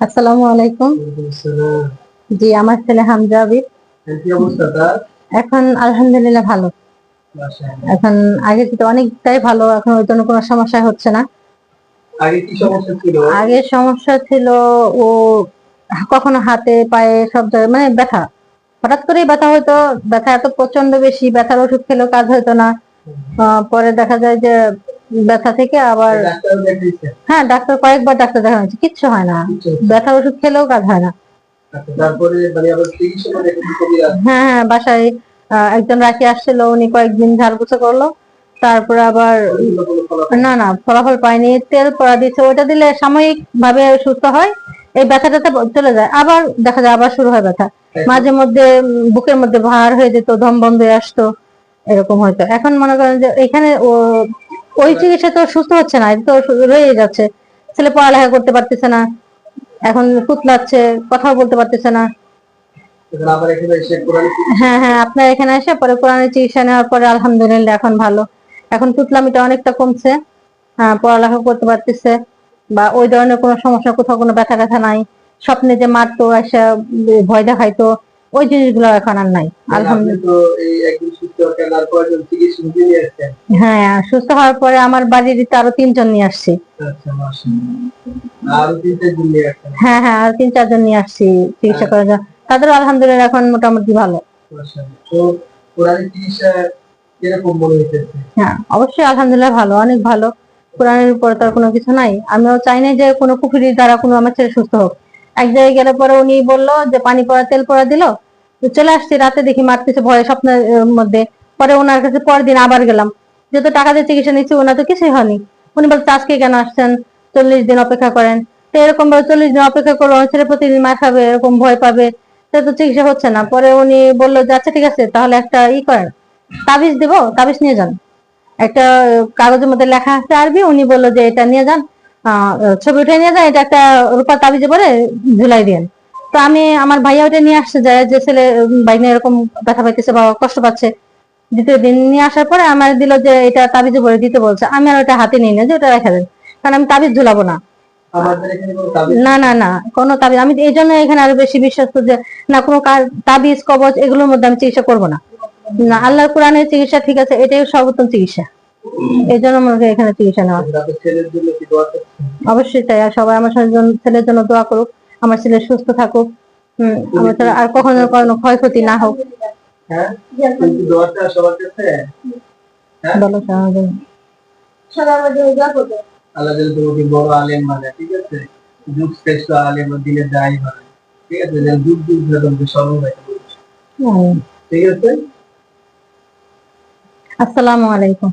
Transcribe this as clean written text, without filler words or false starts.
আসসালামু আলাইকুম। জি, আমার ছেলে হামজা আবিদ। কি অবস্থা তার? এখন আলহামদুলিল্লাহ ভালো। মাশাআল্লাহ। এখন আগে থেকে অনেকটাই ভালো, এখন ওই জন্য কোনো সমস্যা হচ্ছে না। আগে কি সমস্যা ছিল? আগে সমস্যা ছিল, ও কখনো হাতে পায়ে সব জায়গায় মানে ব্যথা, হঠাৎ করেই ব্যথা হতো। ব্যথা এত প্রচন্ড বেশি, ব্যথার ওষুধ খেলেও কাজ হতো না। পরে দেখা যায় যে ব্যথা থেকে আবার ডাক্তার দেখাইছেন? হ্যাঁ, কয়েকবার ডাক্তার দেখানো হয়েছে, কিচ্ছু হয় না। ব্যথার ওষুধ খেলেও কাজ হয় না। আচ্ছা, তারপরে মানে আবার চিকিৎসা করে কি কবিরাজ? হ্যাঁ হ্যাঁ, বাসায় একজন রাখি আসছিল, উনি কয়েকদিন ঝাড়পোছা করলো, তারপরে আবার ওইগুলো কোনো ফলাফল? না না, ফলাফল পাইনি। তেল পড়া দিচ্ছে, ওটা দিলে সাময়িক ভাবে সুস্থ হয়, এই ব্যথাটা চলে যায়, আবার দেখা যায় আবার শুরু হয় ব্যথা। মাঝে মধ্যে বুকের মধ্যে ভার হয়ে যেত, দম বন্ধ হয়ে আসতো, এরকম হয়তো। এখন মনে করেন যে এখানে ওই চিকিৎসা তো সুস্থ হচ্ছে না, এটা তো রয়ে যাচ্ছে। ছেলে পড়ালেখা করতে পারতেছে না, এখন কুতলাচ্ছে, কথাও বলতে পারতেছে না। এখন আবার এখানে এসে কোরআন হ্যাঁ হ্যাঁ, আপনার এখানে এসে পরে কোরআনের চিকিৎসা নেওয়ার পরে আলহামদুলিল্লাহ এখন ভালো। এখন তুতলামিটা অনেকটা কমছে। হ্যাঁ, পড়ালেখা করতে পারতেছে, বা ওই ধরনের কোনো সমস্যা, কোথাও কোনো ব্যথা ব্যথা নাই। স্বপ্নে যে মারতো এসে ভয় দেখাইতো, ওই জিনিসগুলো এখন আর নাই আলহামদুলিল্লাহ। তো এই একদিন সুস্থ হতেন আর কয়েকজন চিকিৎসক নিয়ে আসছেন? হ্যাঁ, সুস্থ হওয়ার পরে আমার বাড়ির আরো 3 জন নিয়ে আসছি। আচ্ছা, মাশাআল্লাহ। আরো 3-4 জন নিয়ে আসছেন? হ্যাঁ হ্যাঁ, আর 3-4 জন নিয়ে আসছি চিকিৎসা করার জন্য। তাদেরও আলহামদুলিল্লাহ এখন মোটামুটি ভালো। মাশাআল্লাহ। তো কোরআনের চিকিৎসা কিরকম মনে হইতেছে? হ্যাঁ, অবশ্যই আলহামদুলিল্লাহ ভালো, অনেক ভালো। কোরআনের উপর তার কোনো কিছু নাই। আমিও চাই না যে কোনো কুফরির দ্বারা কোনো আমার ছেলে সুস্থ হোক। এক জায়গায় গেলে পরে উনি বললো যে পানি পড়া তেল পড়া দিল, তো চলে আসছি, রাতে দেখি মারতেছে ভয়ে স্বপ্নের মধ্যে। পরে ওনার কাছে পরের দিন আবার গেলাম, যেহেতু টাকা দিয়ে চিকিৎসা নিচ্ছি, ওনার তো কিছুই হয়নি। উনি বলছে আজকে কেন আসছেন, 40 দিন অপেক্ষা করেন। তো এরকম ভাবে 40 দিন অপেক্ষা করবো, আমার ছেলে প্রতিদিন মার খাবে, এরকম ভয় পাবে, তো তো চিকিৎসা হচ্ছে না। পরে উনি বললো যে আচ্ছা ঠিক আছে, তাহলে একটা করেন, তাবিজ দেবো, তাবিজ নিয়ে যান। একটা কাগজের মধ্যে লেখা আছে আরবি, উনি বললো যে এটা নিয়ে যান, ছবি উঠে নিয়ে যান, এটা একটা রূপার তাবিজে পরে ঝুলাই দিন। তো আমি, আমার ভাইয়া ওটা নিয়ে আসছে, যায় যে ছেলে বাইনে এরকম ব্যথা পাইতেছে বা কষ্ট পাচ্ছে। দ্বিতীয় দিন নিয়ে আসার পরে আমার দিল যে এটা তাবিজে ভরে দিতে বলছে। আমি আর ওটা হাতে নিই না, যে ওটা রেখে দেন, কারণ আমি তাবিজ ঝুলাবো না। আমাদের এখানে কোনো তাবিজ? না না না, কোনো তাবিজ আমি এই জন্য এখানে আরো বেশি বিশ্বাস করি যে না, কোনো তাবিজ কবজ এগুলোর মধ্যে আমি চিকিৎসা করবো না। না, আল্লাহর কোরআনের চিকিৎসা ঠিক আছে, এটাই সর্বোত্তম চিকিৎসা। এই জন্য মনে করি এখানে চিকিৎসা নেওয়া। ছেলের জন্য কি দোয়া করছেন? অবশ্যই চাই, আর সবাই আমার ছেলের জন্য দোয়া করুক, আমার ছেলে সুস্থ থাকুক। আমার ছেলে আর কখনো কোনো ক্ষয়ক্ষতি না হোক। হ্যাঁ, কিন্তু দোয়াটা সবার কাছে। হ্যাঁ, বলো সবাই আমার জন্য দোয়া করবে। আল্লাহ যেন তোমাকে বড় আলেম বানায়, ঠিক আছে? যুগ শ্রেষ্ঠ আলেম ও দিনের দায়ী বানায়, ঠিক আছে? যেন যুগ যুগ ধরে তোমাকে স্মরণ রাখে, ঠিক আছে? আসসালামু আলাইকুম।